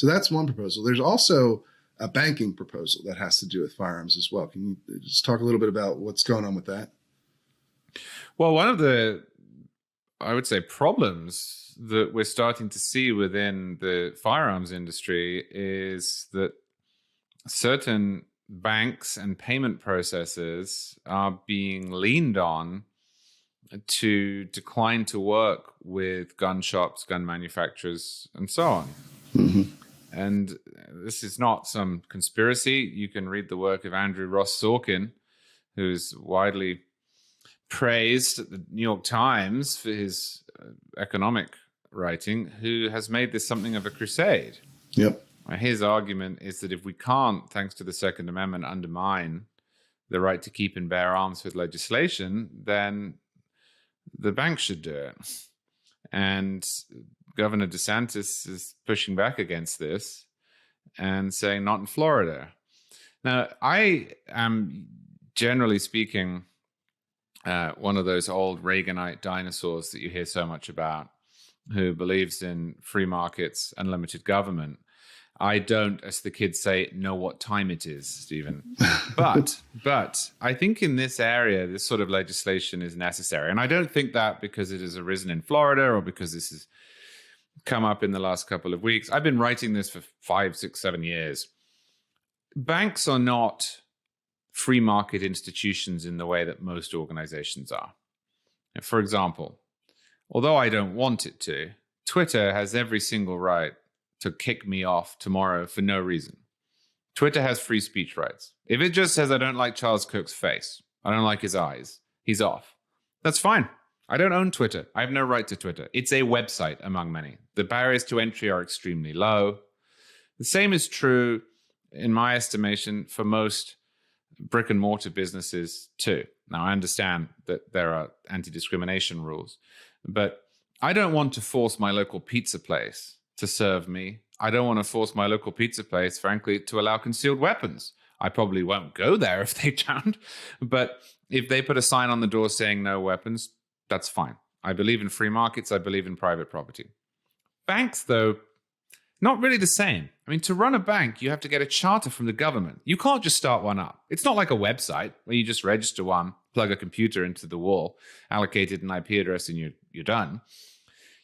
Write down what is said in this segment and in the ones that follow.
So that's one proposal. There's also a banking proposal that has to do with firearms as well. Can you just talk a little bit about what's going on with that? Well, one of the, I would say, problems that we're starting to see within the firearms industry is that certain banks and payment processors are being leaned on to decline to work with gun shops, gun manufacturers, and so on. Mm-hmm. And this is not some conspiracy. You can read the work of Andrew Ross Sorkin, who's widely praised at the New York Times for his economic writing, who has made this something of a crusade. Yep. His argument is that if we can't, thanks to the Second Amendment, undermine the right to keep and bear arms with legislation, then the banks should do it. And Governor DeSantis is pushing back against this and saying not in Florida. Now, I am, generally speaking, one of those old Reaganite dinosaurs that you hear so much about, who believes in free markets and limited government. I don't, as the kids say, know what time it is, Stephen. But I think in this area, this sort of legislation is necessary. And I don't think that because it has arisen in Florida or because this has come up in the last couple of weeks. I've been writing this for 5, 6, 7 years. Banks are not free market institutions in the way that most organizations are. For example, although I don't want it to, Twitter has every single right to kick me off tomorrow for no reason. Twitter has free speech rights. If it just says, I don't like Charles Cooke's face, I don't like his eyes, he's off. That's fine. I don't own Twitter. I have no right to Twitter. It's a website among many. The barriers to entry are extremely low. The same is true, in my estimation, for most brick and mortar businesses too. Now, I understand that there are anti-discrimination rules, but I don't want to force my local pizza place to serve me. I don't want to force my local pizza place, frankly, to allow concealed weapons. I probably won't go there if they don't, but if they put a sign on the door saying no weapons, that's fine. I believe in free markets. I believe in private property. Banks, though, not really the same. I mean, to run a bank, you have to get a charter from the government. You can't just start one up. It's not like a website where you just register one, plug a computer into the wall, allocate it an IP address, and you're done.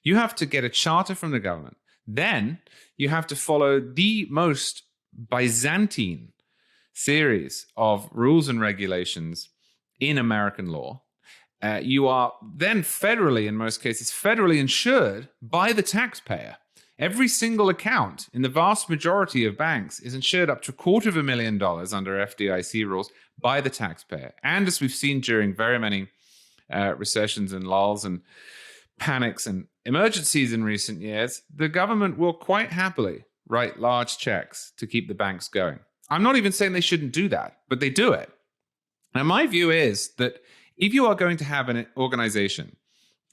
You have to get a charter from the government. Then you have to follow the most Byzantine series of rules and regulations in American law. You are then federally, in most cases, federally insured by the taxpayer. Every single account in the vast majority of banks is insured up to $250,000 under FDIC rules by the taxpayer. And as we've seen during very many recessions and lulls and panics and emergencies in recent years, the government will quite happily write large checks to keep the banks going. I'm not even saying they shouldn't do that, but they do it. Now, my view is that if you are going to have an organization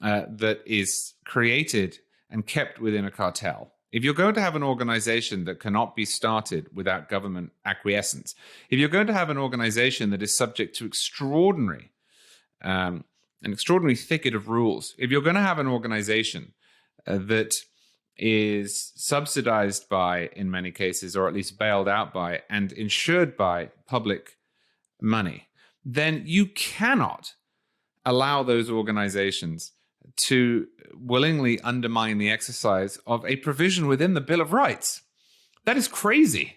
that is created and kept within a cartel, if you're going to have an organization that cannot be started without government acquiescence, if you're going to have an organization that is subject to an extraordinary thicket of rules, if you're going to have an organization that is subsidized by, in many cases, or at least bailed out by and insured by public money, then you cannot allow those organizations to willingly undermine the exercise of a provision within the Bill of Rights. That is crazy.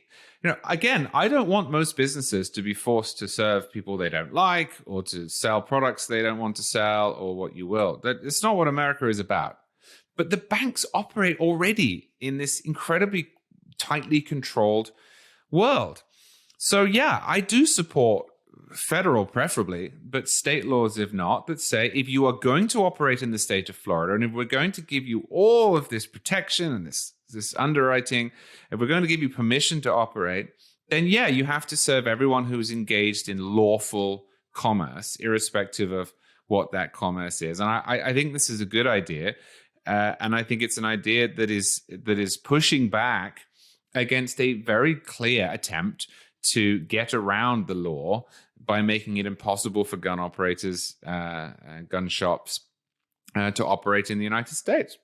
Again, I don't want most businesses to be forced to serve people they don't like or to sell products they don't want to sell or what you will. It's not what America is about. But the banks operate already in this incredibly tightly controlled world. So yeah, I do support federal preferably, but state laws if not, that say if you are going to operate in the state of Florida and if we're going to give you all of this protection and this underwriting, if we're going to give you permission to operate, then yeah, you have to serve everyone who is engaged in lawful commerce, irrespective of what that commerce is. And I think this is a good idea. And I think it's an idea that is pushing back against a very clear attempt to get around the law by making it impossible for gun operators and gun shops to operate in the United States.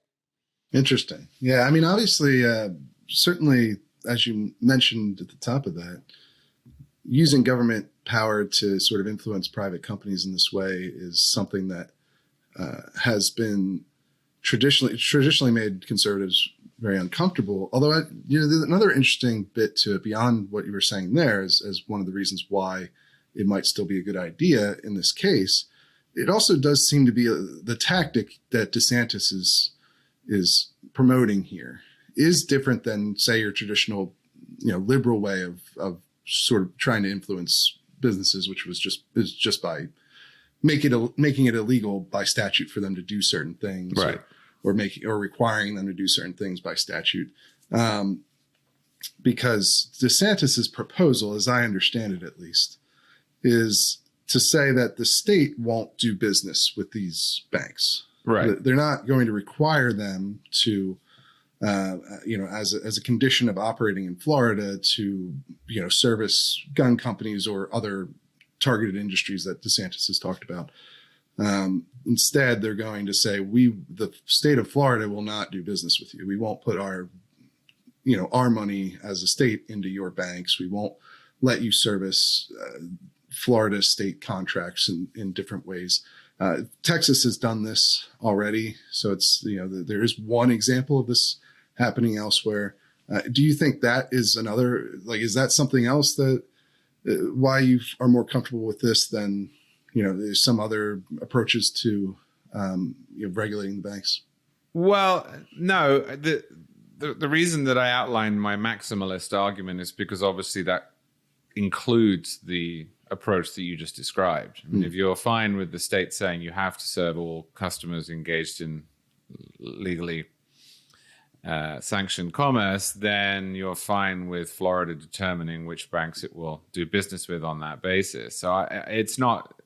Interesting. Yeah, I mean, obviously, certainly, as you mentioned at the top of that, using government power to sort of influence private companies in this way is something that has been traditionally made conservatives very uncomfortable. Although, there's another interesting bit to it beyond what you were saying there as one of the reasons why it might still be a good idea in this case. It also does seem to be the tactic that DeSantis is promoting here is different than, say, your traditional, liberal way of sort of trying to influence businesses, which is just by making it illegal by statute for them to do certain things, right? Or requiring them to do certain things by statute. Because DeSantis's proposal, as I understand it at least, is to say that the state won't do business with these banks. Right. They're not going to require them to, as a condition of operating in Florida to, service gun companies or other targeted industries that DeSantis has talked about. Instead, they're going to say, the state of Florida will not do business with you. We won't put our money as a state into your banks. We won't let you service Florida state contracts in different ways. Texas has done this already. So it's, there is one example of this happening elsewhere. Do you think that is is that something else that why you are more comfortable with this than, there's some other approaches to regulating the banks? Well, no, the reason that I outlined my maximalist argument is because obviously that includes the approach that you just described. I mean, if you're fine with the state saying you have to serve all customers engaged in legally sanctioned commerce, then you're fine with Florida determining which banks it will do business with on that basis. So it's not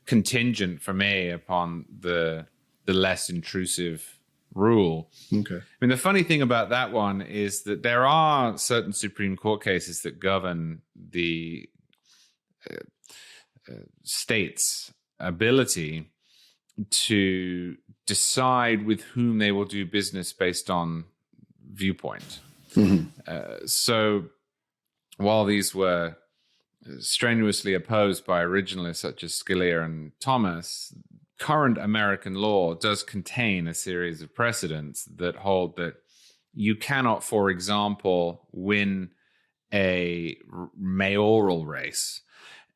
contingent for me upon the less intrusive rule. Okay. I mean, the funny thing about that one is that there are certain Supreme Court cases that govern the state's ability to decide with whom they will do business based on viewpoint. So while these were strenuously opposed by originalists such as Scalia and Thomas, current American law does contain a series of precedents that hold that you cannot, for example, win a mayoral race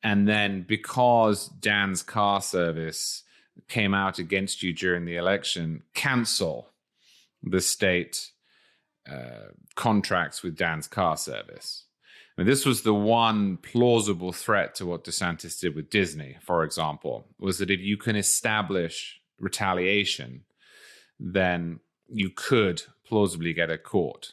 and then, because Dan's car service came out against you during the election, cancel the state contracts with Dan's car service. I mean, this was the one plausible threat to what DeSantis did with Disney, for example, was that if you can establish retaliation, then you could plausibly get a court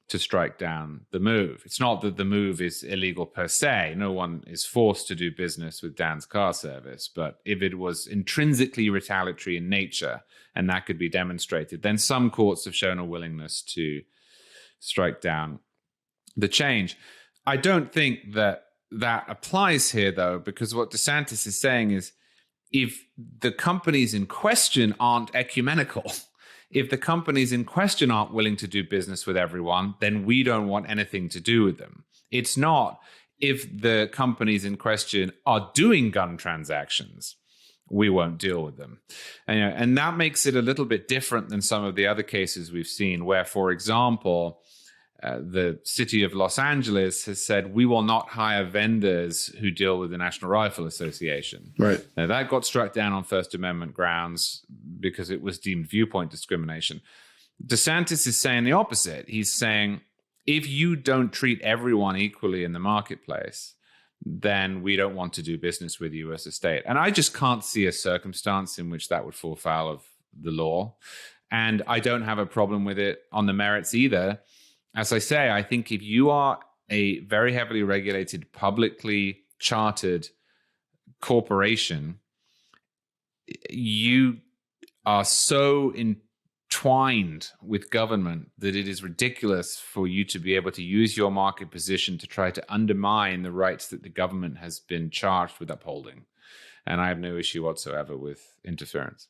to strike down the move. It's not that the move is illegal per se. No one is forced to do business with Dan's car service. But if it was intrinsically retaliatory in nature, and that could be demonstrated, then some courts have shown a willingness to strike down the change. I don't think that applies here, though, because what DeSantis is saying is if the companies in question aren't ecumenical, if the companies in question aren't willing to do business with everyone, then we don't want anything to do with them. It's not if the companies in question are doing gun transactions, we won't deal with them. And that makes it a little bit different than some of the other cases we've seen where, for example, the city of Los Angeles has said, we will not hire vendors who deal with the National Rifle Association. Right. Now, that got struck down on First Amendment grounds because it was deemed viewpoint discrimination. DeSantis is saying the opposite. He's saying, if you don't treat everyone equally in the marketplace, then we don't want to do business with you as a state. And I just can't see a circumstance in which that would fall foul of the law. And I don't have a problem with it on the merits either. As I say, I think if you are a very heavily regulated, publicly chartered corporation, you are so entwined with government that it is ridiculous for you to be able to use your market position to try to undermine the rights that the government has been charged with upholding. And I have no issue whatsoever with interference.